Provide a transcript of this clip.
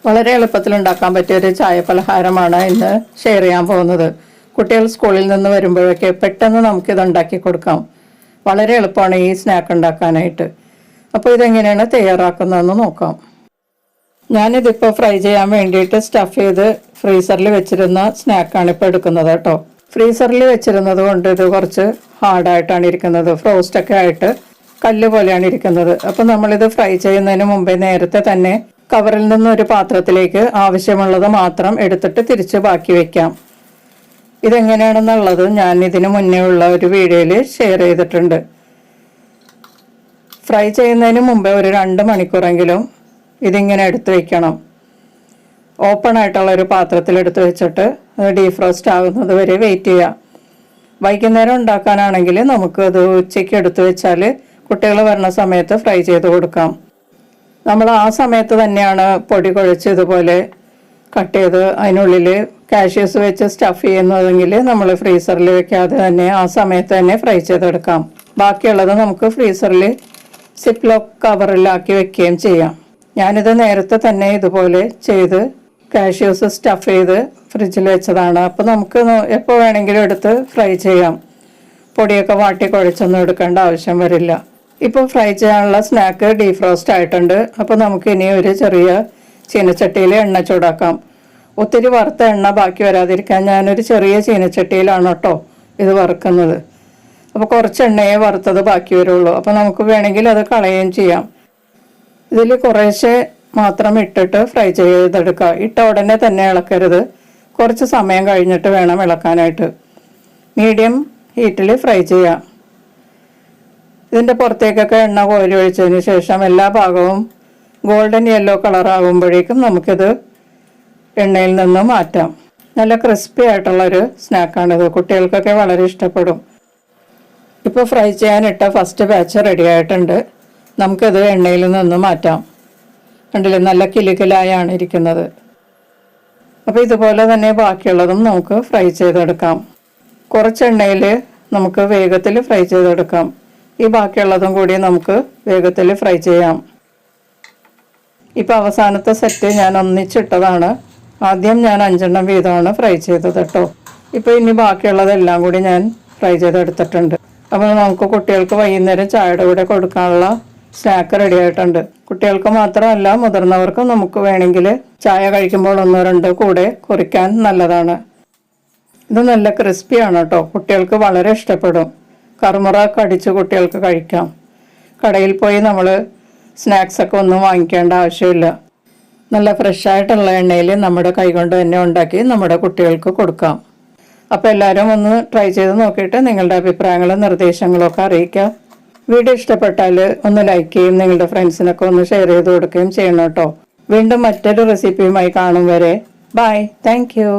വളരെ എളുപ്പത്തിൽ ഉണ്ടാക്കാൻ പറ്റിയ ഒരു ചായ പലഹാരമാണ് ഇന്ന് ഷെയർ ചെയ്യാൻ പോകുന്നത്. കുട്ടികൾ സ്കൂളിൽ നിന്ന് വരുമ്പോഴൊക്കെ പെട്ടെന്ന് നമുക്കിത് ഉണ്ടാക്കി കൊടുക്കാം. വളരെ എളുപ്പമാണ് ഈ സ്നാക്ക് ഉണ്ടാക്കാനായിട്ട്. അപ്പോൾ ഇതെങ്ങനെയാണ് തയ്യാറാക്കുന്നതെന്ന് നോക്കാം. ഞാനിതിപ്പോൾ ഫ്രൈ ചെയ്യാൻ വേണ്ടിയിട്ട് സ്റ്റഫ് ചെയ്ത് ഫ്രീസറിൽ വെച്ചിരുന്ന സ്നാക്കാണ് ഇപ്പോൾ എടുക്കുന്നത് കേട്ടോ. ഫ്രീസറിൽ വെച്ചിരുന്നത് കൊണ്ട് ഇത് കുറച്ച് ഹാർഡായിട്ടാണ് ഇരിക്കുന്നത്. ഫ്രോസ്റ്റൊക്കെ ആയിട്ട് കല്ല് പോലെയാണ് ഇരിക്കുന്നത്. അപ്പം നമ്മളിത് ഫ്രൈ ചെയ്യുന്നതിന് മുമ്പേ നേരത്തെ തന്നെ കവറിൽ നിന്ന് ഒരു പാത്രത്തിലേക്ക് ആവശ്യമുള്ളത് മാത്രം എടുത്തിട്ട് തിരിച്ച് ബാക്കി വെക്കാം. ഇതെങ്ങനെയാണെന്നുള്ളത് ഞാൻ ഇതിനു മുന്നേ ഉള്ള ഒരു വീഡിയോയിൽ ഷെയർ ചെയ്തിട്ടുണ്ട്. ഫ്രൈ ചെയ്യുന്നതിന് മുമ്പേ ഒരു 2 മണിക്കൂറെങ്കിലും ഇതിങ്ങനെ എടുത്ത് വെക്കണം. ഓപ്പൺ ആയിട്ടുള്ള ഒരു പാത്രത്തിൽ എടുത്ത് വെച്ചിട്ട് ഡീഫ്രോസ്റ്റ് ആകുന്നത് വരെ വെയിറ്റ് ചെയ്യാം. വൈകുന്നേരം ഉണ്ടാക്കാനാണെങ്കിൽ നമുക്കത് ഉച്ചയ്ക്ക് എടുത്ത് വെച്ചാൽ കുട്ടികൾ വരുന്ന സമയത്ത് ഫ്രൈ ചെയ്ത് കൊടുക്കാം. നമ്മൾ ആ സമയത്ത് തന്നെയാണ് പൊടി കുഴച്ച് ഇതുപോലെ കട്ട് ചെയ്ത് അതിനുള്ളിൽ കാഷ്യൂസ് വെച്ച് സ്റ്റഫ് ചെയ്യുന്നതെങ്കിൽ നമ്മൾ ഫ്രീസറിൽ വെക്കാതെ തന്നെ ആ സമയത്ത് തന്നെ ഫ്രൈ ചെയ്തെടുക്കാം. ബാക്കിയുള്ളത് നമുക്ക് ഫ്രീസറിൽ സിപ്പ് ലോക്ക് കവറിലാക്കി വെക്കുകയും ചെയ്യാം. ഞാനിത് നേരത്തെ തന്നെ ഇതുപോലെ ചെയ്ത് കാഷ്യൂസ് സ്റ്റഫ് ചെയ്ത് ഫ്രിഡ്ജിൽ വെച്ചതാണ്. അപ്പോൾ നമുക്ക് എപ്പോൾ വേണമെങ്കിലും എടുത്ത് ഫ്രൈ ചെയ്യാം. പൊടിയൊക്കെ വാട്ടി കുഴച്ചൊന്നും എടുക്കേണ്ട ആവശ്യം വരില്ല. ഇപ്പോൾ ഫ്രൈ ചെയ്യാനുള്ള സ്നാക്ക് ഡീഫ്രോസ്റ്റ് ആയിട്ടുണ്ട്. അപ്പോൾ നമുക്ക് ഇനി ഒരു ചെറിയ ചീനച്ചട്ടിയിൽ എണ്ണ ചൂടാക്കാം. ഒത്തിരി വറുത്ത എണ്ണ ബാക്കി വരാതിരിക്കാൻ ഞാനൊരു ചെറിയ ചീനച്ചട്ടിയിലാണ് കേട്ടോ ഇത് വറുക്കുന്നത്. അപ്പോൾ കുറച്ച് എണ്ണയെ വറുത്തത് ബാക്കി വരുള്ളൂ. അപ്പോൾ നമുക്ക് വേണമെങ്കിൽ അത് കളയുകയും ചെയ്യാം. ഇതിൽ കുറേശ്ശെ മാത്രം ഇട്ടിട്ട് ഫ്രൈ ചെയ്തെടുക്കുക. ഇട്ട ഉടനെ തന്നെ ഇളക്കരുത്. കുറച്ച് സമയം കഴിഞ്ഞിട്ട് വേണം ഇളക്കാനായിട്ട്. മീഡിയം ഹീറ്റിൽ ഫ്രൈ ചെയ്യാം. ഇതിൻ്റെ പുറത്തേക്കൊക്കെ എണ്ണ കോരി ഒഴിച്ചതിന് ശേഷം എല്ലാ ഭാഗവും ഗോൾഡൻ യെല്ലോ കളർ ആകുമ്പോഴേക്കും നമുക്കിത് എണ്ണയിൽ നിന്ന് മാറ്റാം. നല്ല ക്രിസ്പി ആയിട്ടുള്ളൊരു സ്നാക്കാണിത്. കുട്ടികൾക്കൊക്കെ വളരെ ഇഷ്ടപ്പെടും. ഇപ്പോൾ ഫ്രൈ ചെയ്യാനിട്ട ഫസ്റ്റ് ബാച്ച് റെഡി ആയിട്ടുണ്ട്. നമുക്കിത് എണ്ണയിൽ നിന്ന് മാറ്റാം. കണ്ടില്ലേ, നല്ല കിലുകിലായാണ് ഇരിക്കുന്നത്. അപ്പോൾ ഇതുപോലെ തന്നെ ബാക്കിയുള്ളതും നമുക്ക് ഫ്രൈ ചെയ്തെടുക്കാം. കുറച്ച് എണ്ണയിൽ നമുക്ക് വേഗത്തിൽ ഫ്രൈ ചെയ്തെടുക്കാം. ഈ ബാക്കിയുള്ളതും കൂടി നമുക്ക് വേഗത്തിൽ ഫ്രൈ ചെയ്യാം. ഇപ്പോൾ അവസാനത്തെ സെറ്റ് ഞാൻ ഒന്നിച്ചിട്ടതാണ്. ആദ്യം ഞാൻ 5 എണ്ണം വീതമാണ് ഫ്രൈ ചെയ്തത് കേട്ടോ. ഇപ്പോൾ ഇനി ബാക്കിയുള്ളതെല്ലാം കൂടി ഞാൻ ഫ്രൈ ചെയ്തെടുത്തിട്ടുണ്ട്. അപ്പോൾ നമുക്ക് കുട്ടികൾക്ക് വൈകുന്നേരം ചായയുടെ കൂടെ കൊടുക്കാനുള്ള സ്നാക്ക് റെഡി ആയിട്ടുണ്ട്. കുട്ടികൾക്ക് മാത്രമല്ല മുതിർന്നവർക്കും നമുക്ക് വേണമെങ്കിൽ ചായ കഴിക്കുമ്പോൾ 1-2 കൂടെ കുറിക്കാൻ നല്ലതാണ്. ഇത് നല്ല ക്രിസ്പിയാണ് കേട്ടോ. കുട്ടികൾക്ക് വളരെ ഇഷ്ടപ്പെടും. കറുമുറ കടിച്ച് കുട്ടികൾക്ക് കഴിക്കാം. കടയിൽ പോയി നമ്മൾ സ്നാക്സൊക്കെ ഒന്നും വാങ്ങിക്കേണ്ട ആവശ്യമില്ല. നല്ല ഫ്രഷായിട്ടുള്ള എണ്ണയിൽ നമ്മുടെ കൈകൊണ്ട് തന്നെ ഉണ്ടാക്കി നമ്മുടെ കുട്ടികൾക്ക് കൊടുക്കാം. അപ്പോൾ എല്ലാവരും ഒന്ന് ട്രൈ ചെയ്ത് നോക്കിയിട്ട് നിങ്ങളുടെ അഭിപ്രായങ്ങളും നിർദ്ദേശങ്ങളും ഒക്കെ അറിയിക്കുക. വീഡിയോ ഇഷ്ടപ്പെട്ടാൽ ഒന്ന് ലൈക്ക് ചെയ്യും, നിങ്ങളുടെ ഫ്രണ്ട്സിനൊക്കെ ഒന്ന് ഷെയർ ചെയ്ത് കൊടുക്കുകയും ചെയ്യണം കേട്ടോ. വീണ്ടും മറ്റൊരു റെസിപ്പിയുമായി കാണും വരെ ബൈ. Thank you.